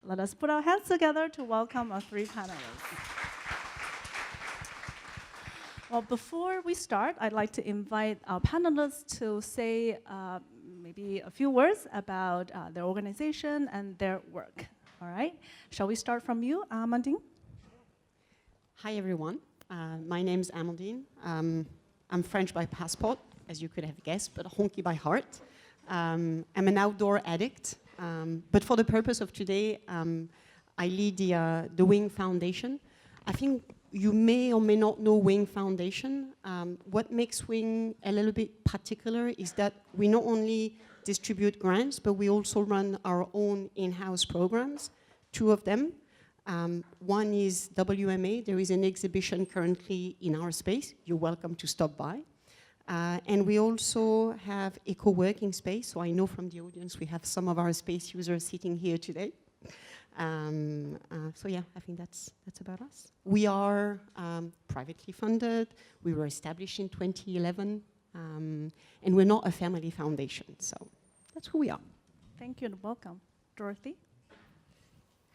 Let us put our hands together to welcome our three panelists. Well, before we start, I'd like to invite our panelists to say maybe a few words about their organization and their work. All right? Shall we start from you, Amandine? Hi, everyone. My name is Amandine. I'm French by passport, as you could have guessed, but honky by heart. I'm an outdoor addict. But for the purpose of today, I lead the WYNG Foundation. I think you may or may not know WYNG Foundation. What makes WYNG a little bit particular is that we not only distribute grants, but we also run our own in-house programs, 2 of them. One is WMA. There is an exhibition currently in our space. You're welcome to stop by. And we also have a co-working space. So I know from the audience we have some of our space users sitting here today. So yeah, I think that's about us. We are privately funded. We were established in 2011. And we're not a family foundation. So that's who we are. Thank you and welcome. Dorothy?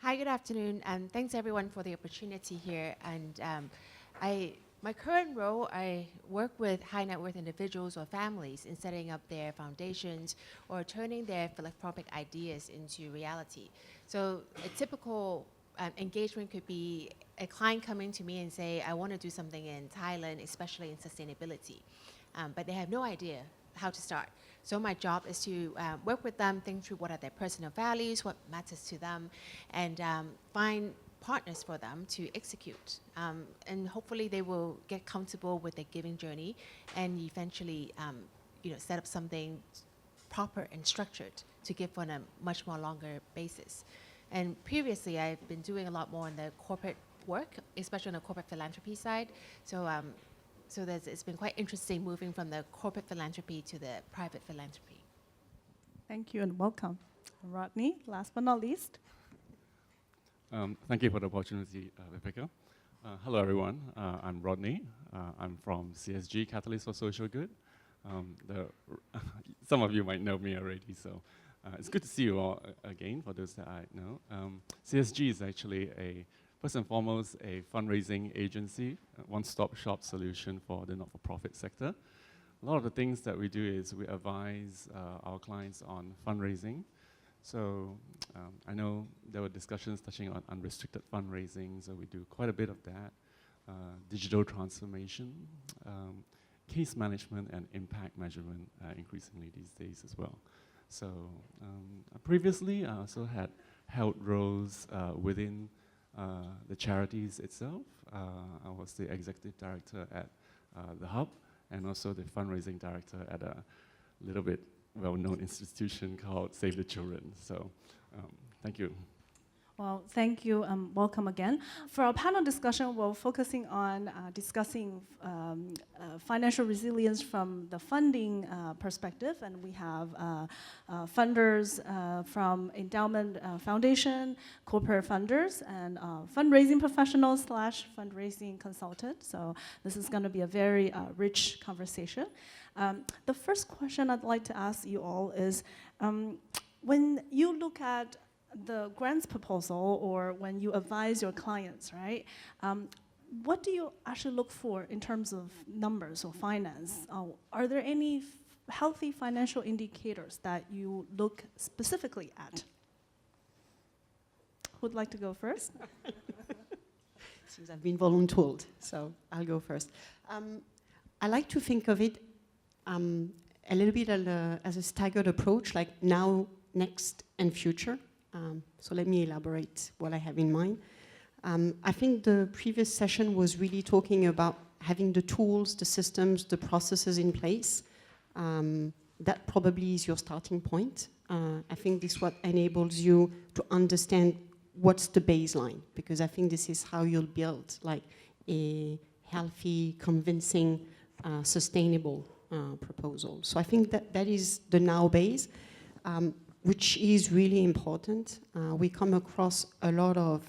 Hi, good afternoon, and thanks everyone for the opportunity here. And my current role, I work with high net worth individuals or families in setting up their foundations or turning their philanthropic ideas into reality. So a typical engagement could be a client coming to me and say, I want to do something in Thailand, especially in sustainability, but they have no idea how to start. So my job is to work with them, think through what are their personal values, what matters to them, and find partners for them to execute. And hopefully they will get comfortable with their giving journey and eventually set up something proper and structured to give on a much more longer basis. And previously I've been doing a lot more on the corporate work, especially on the corporate philanthropy side. So it's been quite interesting moving from the corporate philanthropy to the private philanthropy. Thank you and welcome. Rodney, last but not least. Thank you for the opportunity, Vivica. Hello, everyone. I'm Rodney. I'm from CSG, Catalyst for Social Good. Some of you might know me already, so it's good to see you all again, for those that I know. CSG is actually first and foremost, a fundraising agency, a one-stop shop solution for the not-for-profit sector. A lot of the things that we do is we advise our clients on fundraising. So I know there were discussions touching on unrestricted fundraising, so we do quite a bit of that. Digital transformation, case management, and impact measurement increasingly these days as well. So previously, I also had held roles within the charities itself. I was the executive director at the Hub and also the fundraising director at a little bit well-known institution called Save the Children. So thank you. Well, thank you. Welcome again. For our panel discussion, we're focusing on discussing financial resilience from the funding perspective, and we have funders from endowment foundation, corporate funders, and fundraising professionals / fundraising consultant. So this is going to be a very rich conversation. The first question I'd like to ask you all is, when you look at the grants proposal or when you advise your clients, right, what do you actually look for in terms of numbers or finance? Are there any healthy financial indicators that you look specifically at? Who'd like to go first? Since I've been voluntold, so I'll go first. I like to think of it a little bit as a staggered approach, like now, next, and future. So let me elaborate what I have in mind. I think the previous session was really talking about having the tools, the systems, the processes in place. That probably is your starting point. I think this is what enables you to understand what's the baseline, because I think this is how you'll build like a healthy, convincing, sustainable proposal. So I think that is the now base. Which is really important. We come across a lot of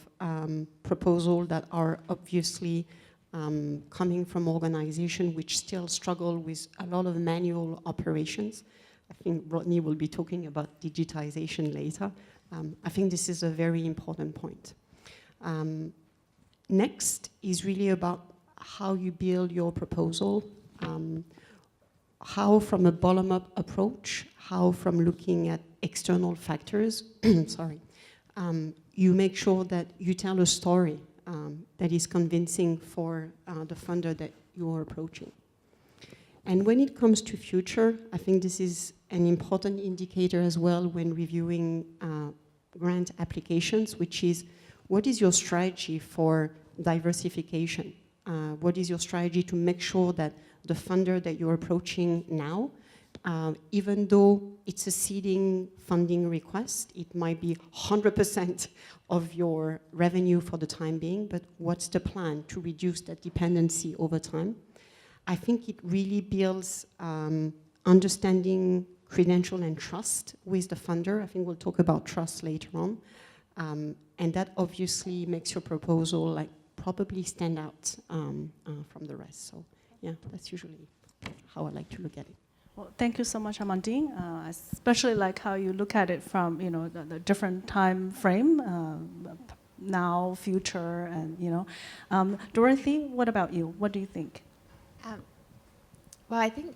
proposals that are obviously coming from organizations which still struggle with a lot of manual operations. I think Rodney will be talking about digitization later. I think this is a very important point. Next is really about how you build your proposal, how from a bottom-up approach, how from looking at external factors, sorry, you make sure that you tell a story that is convincing for the funder that you're approaching. And when it comes to future, I think this is an important indicator as well when reviewing grant applications, which is what is your strategy for diversification? What is your strategy to make sure that the funder that you're approaching now, even though it's a seeding funding request, it might be 100% of your revenue for the time being, but what's the plan to reduce that dependency over time? I think it really builds understanding, credential, and trust with the funder. I think we'll talk about trust later on. And that obviously makes your proposal like probably stand out from the rest. So yeah, that's usually how I like to look at it. Well, thank you so much, Amandine. I especially like how you look at it from the different time frame, now, future, and Dorothy, what about you? What do you think? Well, I think,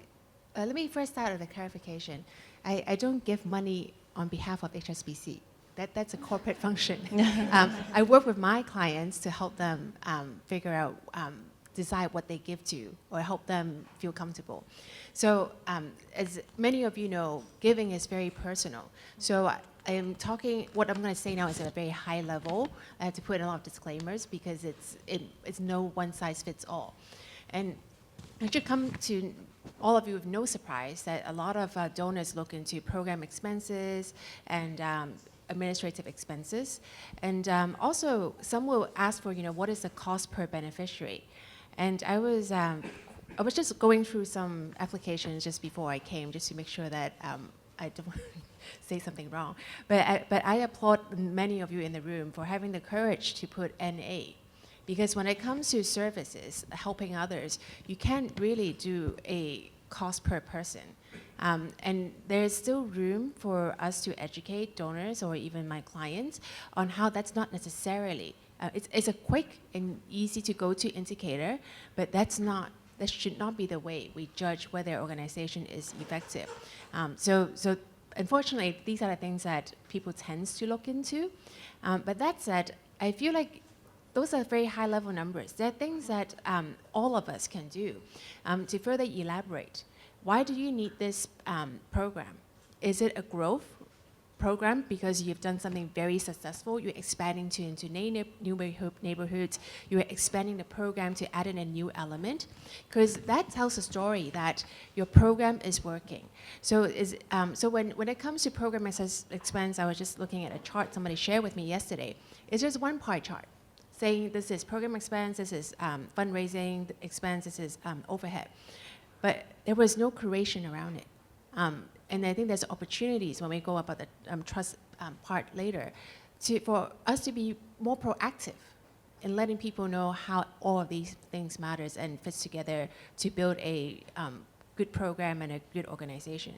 let me first start with a clarification. I don't give money on behalf of HSBC. That's a corporate function. I work with my clients to help them figure out, decide what they give to, or help them feel comfortable. So as many of you know, giving is very personal. So I am talking, what I'm going to say now is at a very high level. I have to put in a lot of disclaimers because it's no one size fits all. And it should come to all of you with no surprise that a lot of donors look into program expenses and administrative expenses. And also, some will ask for, what is the cost per beneficiary? And I was just going through some applications just before I came, just to make sure that I don't say something wrong. But I applaud many of you in the room for having the courage to put NA. Because when it comes to services, helping others, you can't really do a cost per person. And there's still room for us to educate donors or even my clients on how that's not necessarily, it's a quick and easy to go to indicator, but that should not be the way we judge whether an organization is effective. So unfortunately, these are the things that people tend to look into. But that said, I feel like those are very high level numbers. They're things that all of us can do. To further elaborate, why do you need this program? Is it a growth program because you've done something very successful? You're expanding into new neighborhoods. You're expanding the program to add in a new element, because that tells a story that your program is working. So when it comes to program expense, I was just looking at a chart somebody shared with me yesterday. It's just one pie chart saying this is program expense, this is fundraising expense, this is overhead. But there was no curation around it. And I think there's opportunities when we go about the trust part later for us to be more proactive in letting people know how all of these things matters and fits together to build a good program and a good organization.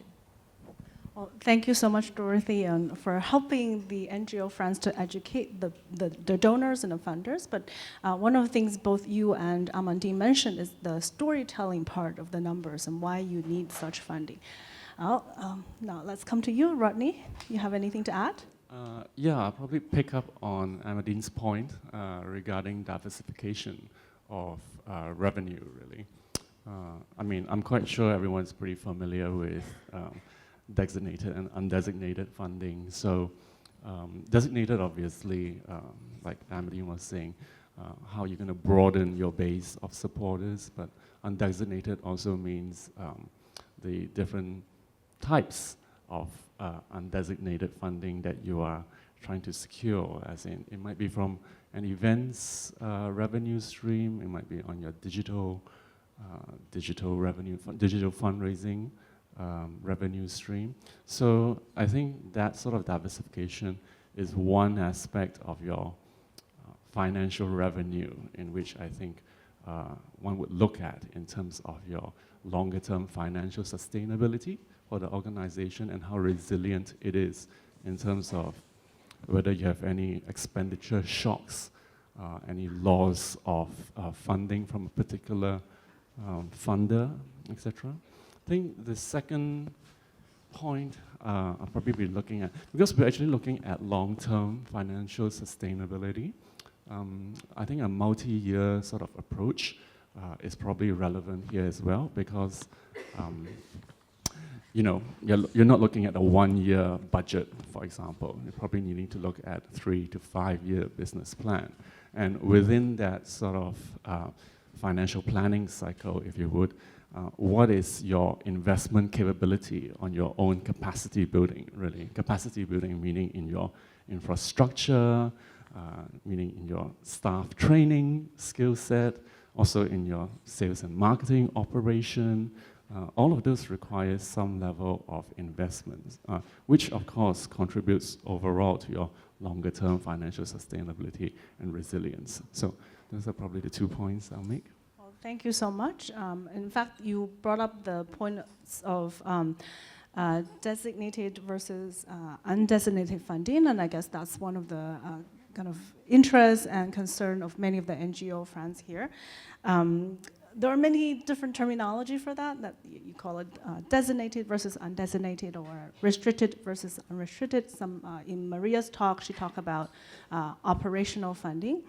Well, thank you so much, Dorothy, for helping the NGO friends to educate the donors and the funders. But one of the things both you and Amandine mentioned is the storytelling part of the numbers and why you need such funding. Now let's come to you, Rodney. You have anything to add? Yeah, I'll probably pick up on Amandine's point regarding diversification of revenue, really. I mean, I'm quite sure everyone's pretty familiar with designated and undesignated funding. So designated, obviously, like Amandine was saying, how you're going to broaden your base of supporters, but undesignated also means the different types of undesignated funding that you are trying to secure, as in it might be from an events revenue stream, it might be on your digital revenue, digital fundraising revenue stream. So I think that sort of diversification is one aspect of your financial revenue in which I think one would look at in terms of your longer term financial sustainability for the organization and how resilient it is in terms of whether you have any expenditure shocks, any loss of funding from a particular funder, etc. I think the second point I'll probably be looking at, because we're actually looking at long-term financial sustainability, I think a multi-year sort of approach is probably relevant here as well, because you know, you're not looking at a 1-year budget, for example. You're probably needing to look at 3 to 5 year business plan. And within that sort of financial planning cycle, if you would, what is your investment capability on your own capacity building, really? Capacity building meaning in your infrastructure, meaning in your staff training skill set, also in your sales and marketing operation. All of those require some level of investment, which of course contributes overall to your longer term financial sustainability and resilience. So those are probably the 2 points I'll make. Well, thank you so much. In fact, you brought up the points of designated versus undesignated funding, and I guess that's one of the kind of interests and concern of many of the NGO friends here. There are many different terminology for that you call it designated versus undesignated, or restricted versus unrestricted. Some in Maria's talk, she talked about operational funding.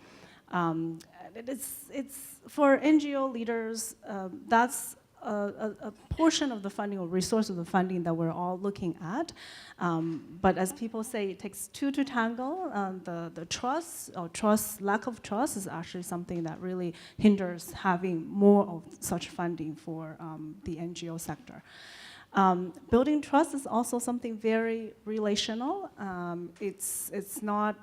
It's for NGO leaders, that's a portion of the funding or resource of the funding that we're all looking at. But as people say, it takes two to tango. The trust, or lack of trust is actually something that really hinders having more of such funding for the NGO sector. Building trust is also something very relational. It's not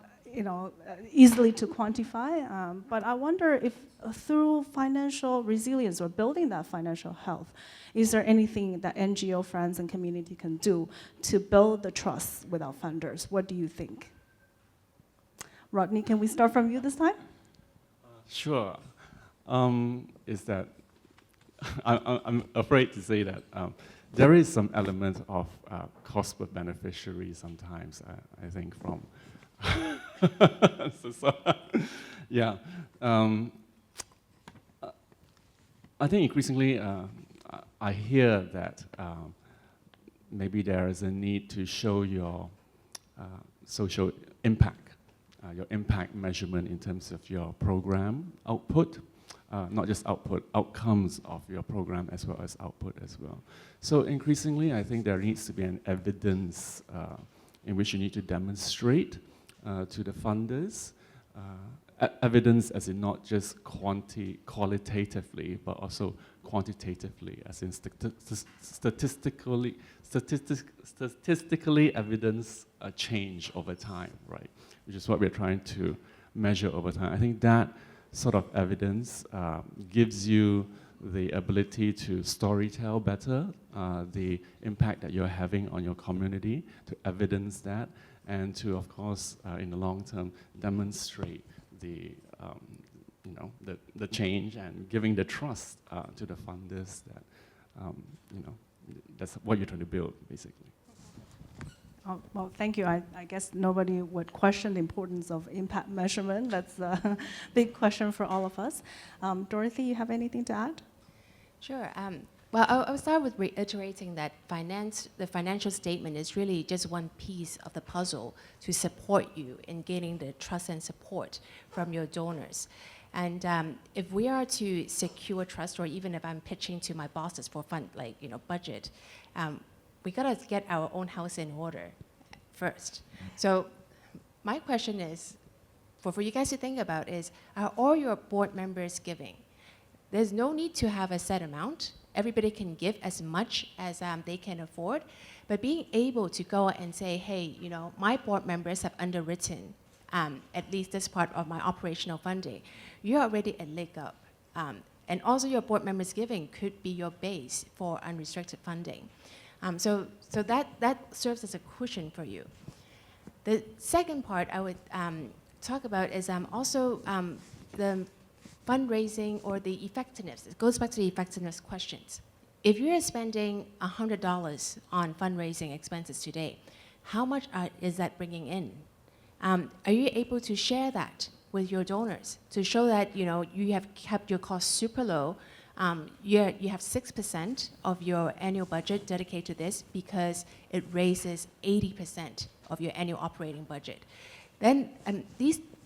easily to quantify, but I wonder if through financial resilience or building that financial health, is there anything that NGO friends and community can do to build the trust with our funders? What do you think? Rodney, can we start from you this time? Sure. Is that I'm afraid to say that there is some element of cost per beneficiary sometimes, I think, from yeah. I think increasingly I hear that maybe there is a need to show your social impact, your impact measurement in terms of your program output, not just output, outcomes of your program as well as output as well. So increasingly I think there needs to be an evidence in which you need to demonstrate to the funders, evidence as in not just qualitatively, but also quantitatively, as in statistically evidence a change over time, right? Which is what we're trying to measure over time. I think that sort of evidence gives you the ability to storytell better the impact that you're having on your community, to evidence that, and to, of course, in the long term, demonstrate the change and giving the trust to the funders that, that's what you're trying to build, basically. Oh, well, thank you. I guess nobody would question the importance of impact measurement. That's a big question for all of us. Dorothy, you have anything to add? Sure. Well, I'll start with reiterating that the financial statement is really just one piece of the puzzle to support you in gaining the trust and support from your donors. And if we are to secure trust, or even if I'm pitching to my bosses for budget, we gotta get our own house in order first. So my question is, for you guys to think about is, are all your board members giving? There's no need to have a set amount. Everybody can give as much as they can afford, but being able to go and say, hey, my board members have underwritten at least this part of my operational funding, you're already a leg up. And also your board members giving could be your base for unrestricted funding. So that serves as a cushion for you. The second part I would talk about is also the fundraising or the effectiveness. It goes back to the effectiveness questions. if you're spending $100 on fundraising expenses today, how much is that bringing in? Are you able to share that with your donors to show that you have kept your costs super low? You have 6% of your annual budget dedicated to this because it raises 80% of your annual operating budget. Then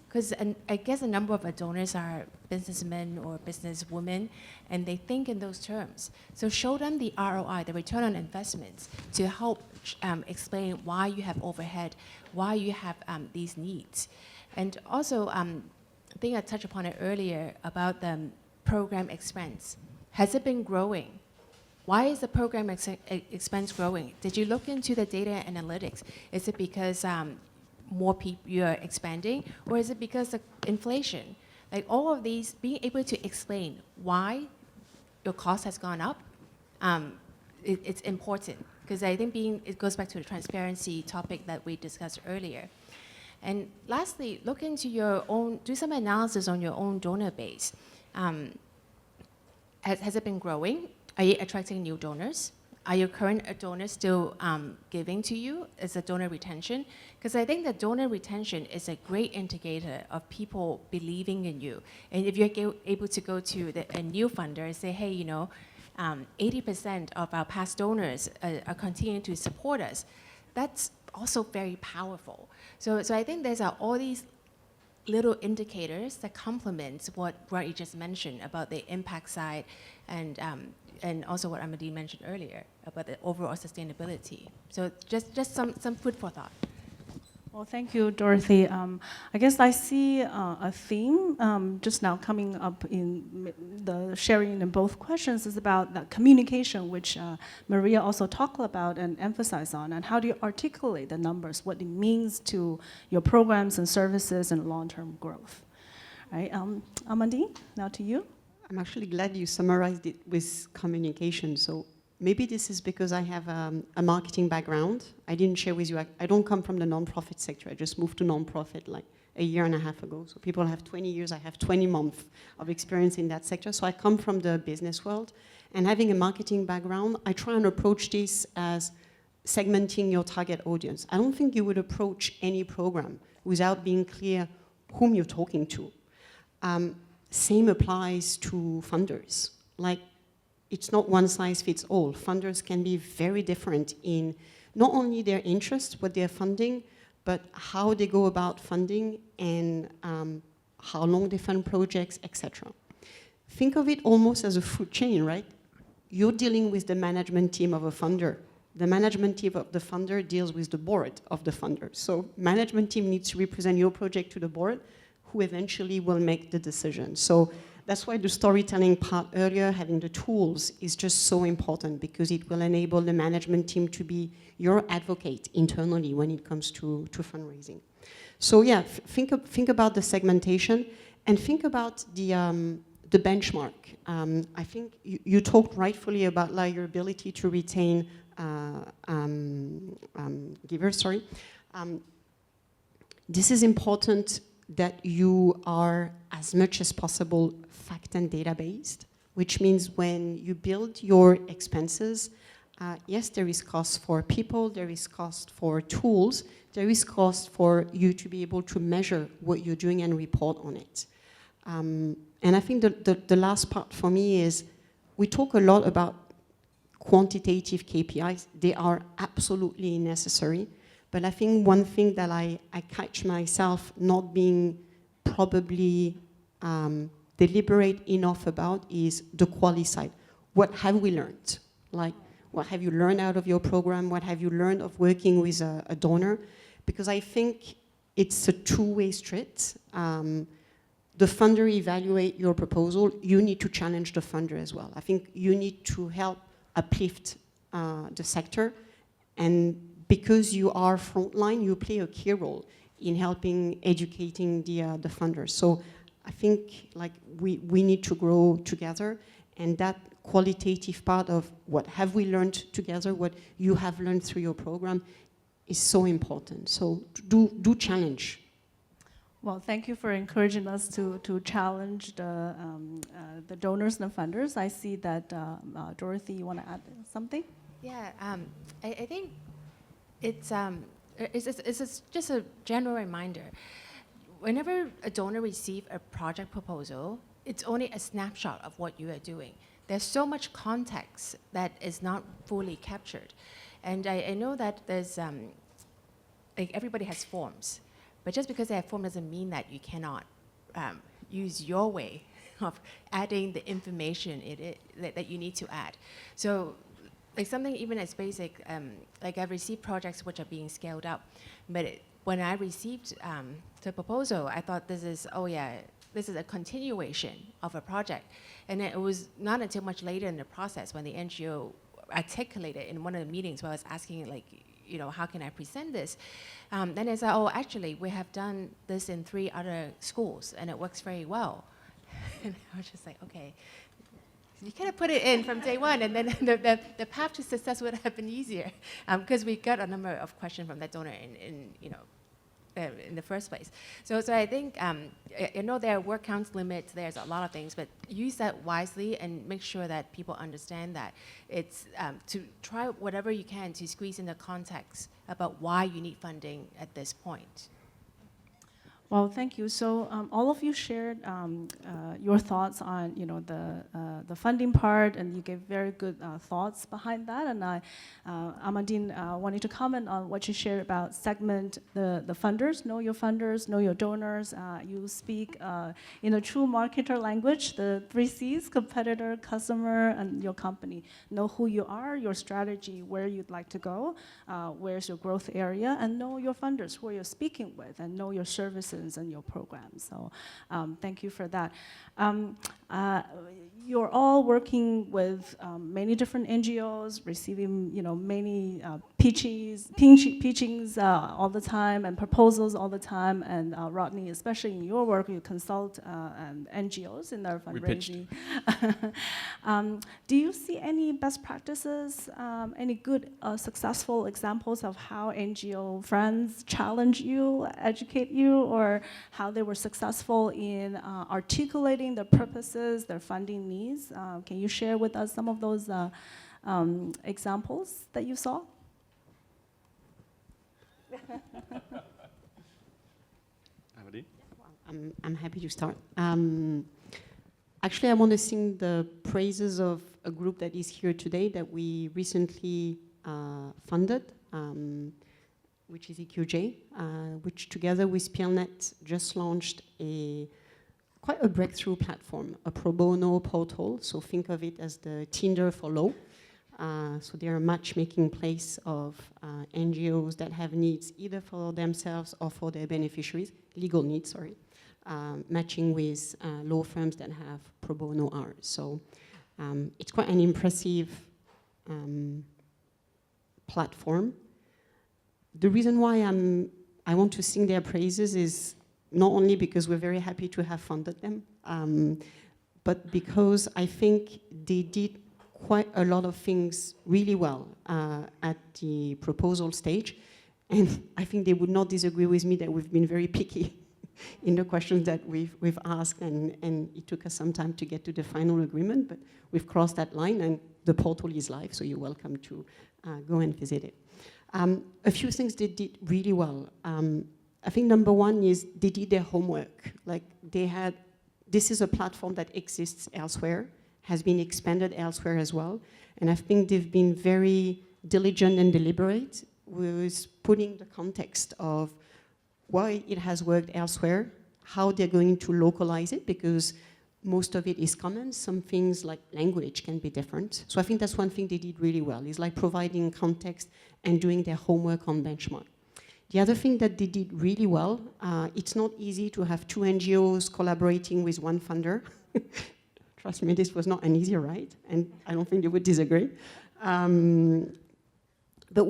because I guess a number of our donors are businessmen or businesswomen, and they think in those terms. So show them the ROI, the return on investments, to help explain why you have overhead, why you have these needs. And also, I think I touched upon it earlier about the program expense. Has it been growing? Why is the program expense growing? Did you look into the data analytics? Is it because more people you're expanding, or is it because of inflation? Like all of these, being able to explain why your cost has gone up, it's important, because I think it goes back to the transparency topic that we discussed earlier. And lastly, look into your own, do some analysis on your own donor base. Has it been growing? Are you attracting new donors? Are your current donors still giving to you? Is a donor retention? Because I think that donor retention is a great indicator of people believing in you. And if you're able to go to a new funder and say, hey, 80% of our past donors are continuing to support us, that's also very powerful. So I think there's all these little indicators that complement what Rodney just mentioned about the impact side and also what Amandine mentioned earlier about the overall sustainability. So just some food for thought. Well, thank you, Dorothy. I guess I see a theme just now coming up in the sharing in both questions is about the communication, which Maria also talked about and emphasized on, and how do you articulate the numbers, what it means to your programs and services and long-term growth. Right? Amandine, now to you. I'm actually glad you summarized it with communication. So maybe this is because I have a marketing background. I didn't share with you, I don't come from the nonprofit sector. I just moved to nonprofit like a year and a half ago. So people have 20 years, I have 20 months of experience in that sector. So I come from the business world. And having a marketing background, I try and approach this as segmenting your target audience. I don't think you would approach any program without being clear whom you're talking to. Same applies to funders. Like, it's not one size fits all. Funders can be very different in not only their interests, what they're funding, but how they go about funding and how long they fund projects, etc. Think of it almost as a food chain, right? You're dealing with the management team of a funder. The management team of the funder deals with the board of the funder. So management team needs to represent your project to the board, who eventually will make the decision. So that's why the storytelling part earlier, having the tools, is just so important, because it will enable the management team to be your advocate internally when it comes to fundraising. So yeah, think about the segmentation and think about the benchmark. I think you talked rightfully about like your ability to retain givers, sorry. This is important that you are, as much as possible, fact and data-based, which means when you build your expenses, yes, there is cost for people, there is cost for tools, there is cost for you to be able to measure what you're doing and report on it. And I think the last part for me is, we talk a lot about quantitative KPIs. They are absolutely necessary. But I think one thing that I catch myself not being probably deliberate enough about is the quality side. What have we learned? Like, what have you learned out of your program? What have you learned of working with a donor? Because I think it's a two-way street. The funder evaluate your proposal. You need to challenge the funder as well. I think you need to help uplift the sector, and because you are frontline, you play a key role in helping educating the funders. So I think like we need to grow together, and that qualitative part of what have we learned together, what you have learned through your program, is so important. So do challenge. Well, thank you for encouraging us to challenge the donors and the funders. I see that Dorothy, you want to add something? Yeah, I think it's just a general reminder. Whenever a donor receives a project proposal, it's only a snapshot of what you are doing. There's so much context that is not fully captured. And I know that there's, like everybody has forms, but just because they have form doesn't mean that you cannot use your way of adding the information that you need to add. So like something even as basic, like I've received projects which are being scaled up, but when I received the proposal, I thought this is a continuation of a project. And it was not until much later in the process when the NGO articulated in one of the meetings where I was asking, like, you know, how can I present this? Then they said, oh, actually, we have done this in 3 other schools, and it works very well. And I was just like, okay, you kind of put it in from day one, and then the path to success would have been easier, because we got a number of questions from that donor in the first place. So I think, I know there are word count limits, there's a lot of things, but use that wisely and make sure that people understand that it's to try whatever you can to squeeze in the context about why you need funding at this point. Well, thank you. So all of you shared your thoughts on, you know, the funding part, and you gave very good thoughts behind that. And Amandine wanted to comment on what you shared about segment the funders, know your funders, know your donors. You speak in a true marketer language, the 3 C's: competitor, customer, and your company. Know who you are, your strategy, where you'd like to go, where's your growth area, and know your funders, who you're speaking with, and know your services and your programs. So thank you for that. You're all working with many different NGOs, receiving, you know, many pitchings all the time and proposals all the time. And Rodney, especially in your work, you consult and NGOs in their fundraising. Do you see any best practices, any good successful examples of how NGO friends challenge you, educate you, or how they were successful in articulating their purposes, their funding needs? Can you share with us some of those examples that you saw? Amandine? I'm happy to start. Actually, I want to sing the praises of a group that is here today that we recently funded, which is EQJ, which together with PeerNet just launched quite a breakthrough platform, a pro bono portal. So think of it as the Tinder for law. So they're a matchmaking place of NGOs that have needs either for themselves or for their beneficiaries, legal needs, sorry, matching with law firms that have pro bono hours. So it's quite an impressive platform. The reason why I want to sing their praises is not only because we're very happy to have funded them, but because I think they did quite a lot of things really well at the proposal stage. And I think they would not disagree with me that we've been very picky in the questions that we've asked, and it took us some time to get to the final agreement, but we've crossed that line, and the portal is live, so you're welcome to go and visit it. A few things they did really well. I think number one is they did their homework. Like this is a platform that exists elsewhere, has been expanded elsewhere as well. And I think they've been very diligent and deliberate with putting the context of why it has worked elsewhere, how they're going to localize it, because most of it is common. Some things like language can be different. So I think that's one thing they did really well, is like providing context and doing their homework on benchmark. The other thing that they did really well, it's not easy to have 2 NGOs collaborating with 1 funder. Trust me, this was not an easy ride, and I don't think they would disagree. But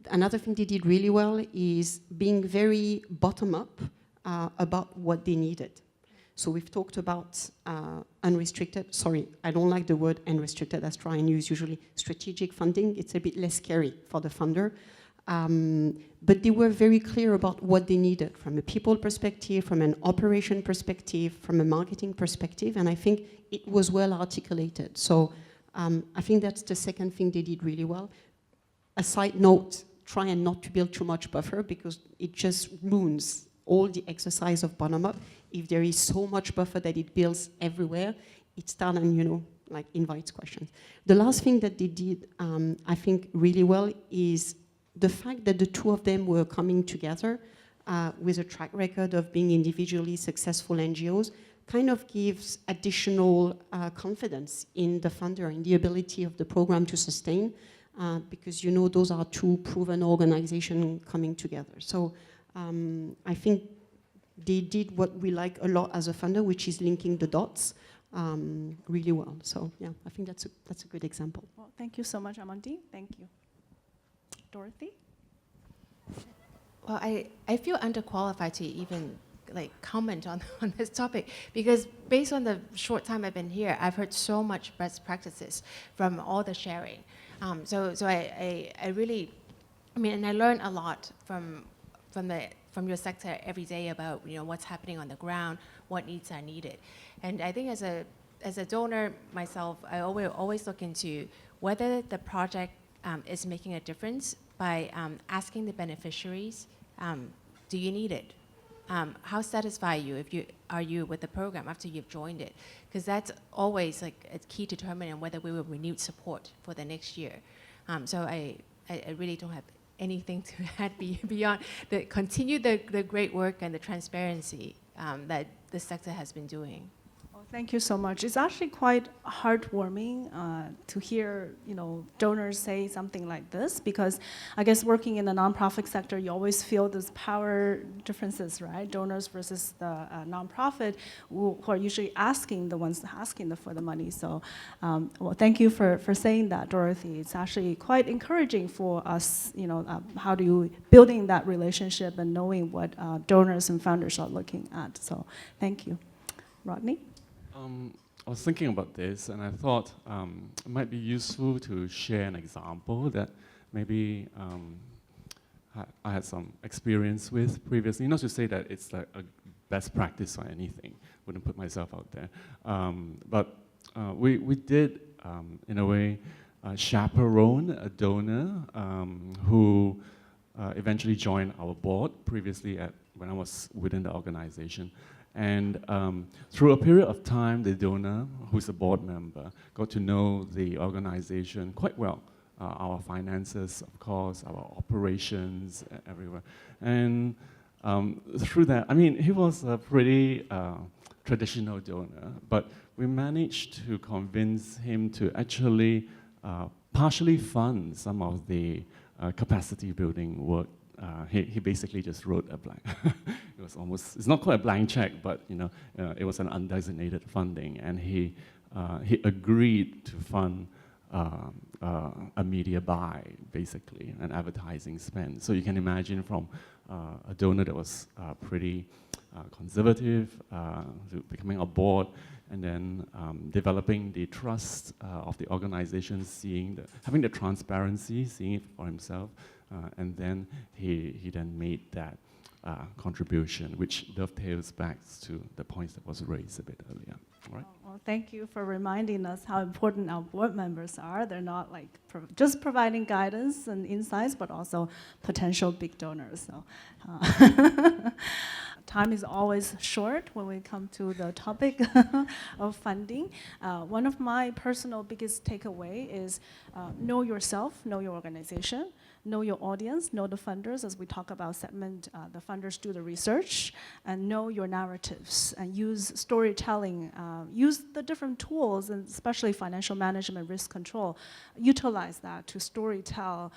another thing they did really well is being very bottom-up about what they needed. So we've talked about unrestricted, sorry, I don't like the word unrestricted, I try and use usually strategic funding. It's a bit less scary for the funder. But they were very clear about what they needed from a people perspective, from an operation perspective, from a marketing perspective, and I think it was well articulated. So I think that's the second thing they did really well. A side note, try and not to build too much buffer, because it just ruins all the exercise of bottom-up. If there is so much buffer that it builds everywhere, it starts and, you know, like invites questions. The last thing that they did, I think, really well is the fact that the two of them were coming together with a track record of being individually successful NGOs kind of gives additional confidence in the funder, in the ability of the program to sustain, because, you know, those are two proven organizations coming together. So I think they did what we like a lot as a funder, which is linking the dots really well. So yeah, I think that's a good example. Well, thank you so much, Amandine. Thank you. Dorothy? Well, I feel underqualified to even like comment on this topic, because based on the short time I've been here, I've heard so much best practices from all the sharing. So I really, I mean, and I learn a lot from your sector every day about, you know, what's happening on the ground, what needs are needed. And I think as a donor myself, I always look into whether the project is making a difference by asking the beneficiaries, do you need it? How satisfied are you with the program after you've joined it? Because that's always like a key determinant whether we will renew support for the next year. So I really don't have anything to add beyond continue the great work and the transparency that the sector has been doing. Well, thank you so much. It's actually quite heartwarming to hear, you know, donors say something like this, because I guess working in the nonprofit sector, you always feel those power differences, right? Donors versus the nonprofit who are usually the ones asking for the money. So, well, thank you for saying that, Dorothy. It's actually quite encouraging for us, you know, how do you building that relationship and knowing what donors and founders are looking at. So, thank you. Rodney? I was thinking about this, and I thought it might be useful to share an example that maybe I had some experience with previously. Not to say that it's like a best practice or anything, wouldn't put myself out there. But we did, in a way, chaperone a donor who eventually joined our board previously when I was within the organization. And through a period of time, the donor, who's a board member, got to know the organization quite well. Our finances, of course, our operations, everywhere. And through that, I mean, he was a pretty traditional donor, but we managed to convince him to actually partially fund some of the capacity building work. He basically just wrote a blank. It was almost, it's not quite a blank check, but you know, it was an undesignated funding, and he agreed to fund a media buy, basically, an advertising spend. So you can imagine from a donor that was pretty conservative to becoming a board, and then developing the trust of the organization, having the transparency, seeing it for himself. And then he then made that contribution, which dovetails back to the points that was raised a bit earlier. All right? Well, thank you for reminding us how important our board members are. They're not like just providing guidance and insights, but also potential big donors. So, time is always short when we come to the topic of funding. One of my personal biggest takeaway is know yourself, know your organization, know your audience, know the funders. As we talk about segment, the funders do the research, and know your narratives, and use storytelling, use the different tools, and especially financial management, risk control. Utilize that to storytell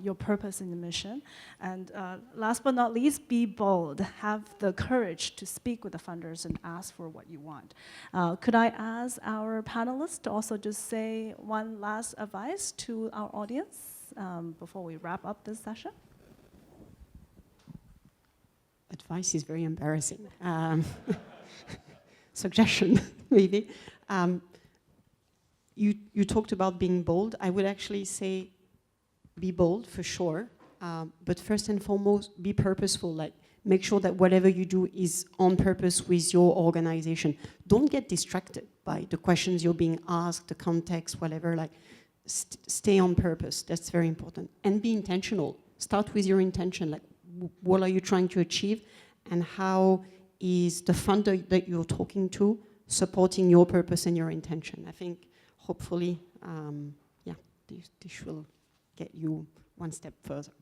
your purpose and the mission. And last but not least, be bold. Have the courage to speak with the funders and ask for what you want. Could I ask our panelists to also just say one last advice to our audience before we wrap up this session? Advice is very embarrassing. Suggestion, maybe. You talked about being bold. I would actually say be bold for sure, But first and foremost, be purposeful. Like, make sure that whatever you do is on purpose with your organization. Don't get distracted by the questions you're being asked, the context, whatever. Like, stay on purpose. That's very important. And be intentional. Start with your intention. Like, what are you trying to achieve? And how is the funder that you're talking to supporting your purpose and your intention? I think, hopefully, this will get you one step further.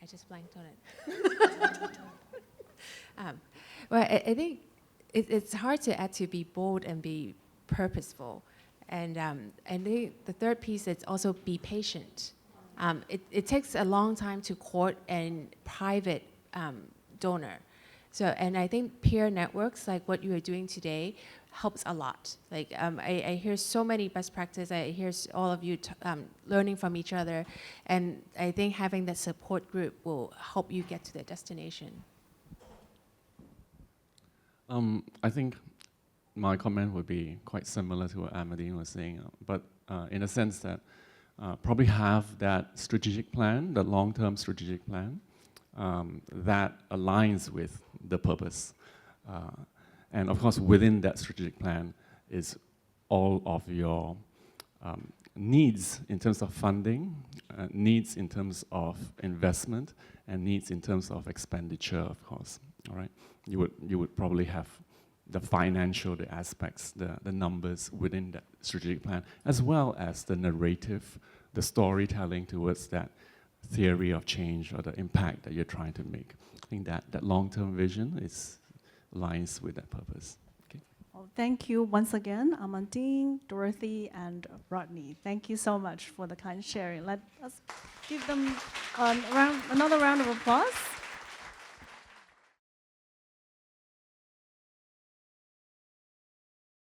I just blanked on it. Well, I think it's hard to be bold and be purposeful. And the third piece is also be patient. It takes a long time to court a private donor. So, and I think peer networks like what you are doing today helps a lot. Like, I hear so many best practices. I hear all of you learning from each other. And I think having that support group will help you get to the destination. I think my comment would be quite similar to what Amandine was saying, but in a sense that probably have that strategic plan, the long-term strategic plan, that aligns with the purpose. And of course, within that strategic plan is all of your needs in terms of funding, needs in terms of investment, and needs in terms of expenditure, of course. All right, you would probably have the financial, the aspects, the numbers within that strategic plan, as well as the narrative, the storytelling towards that theory of change or the impact that you're trying to make. I think that long-term vision aligns with that purpose. Okay. Well, thank you once again, Amandine, Dorothy, and Rodney. Thank you so much for the kind sharing. Let us give them another round of applause.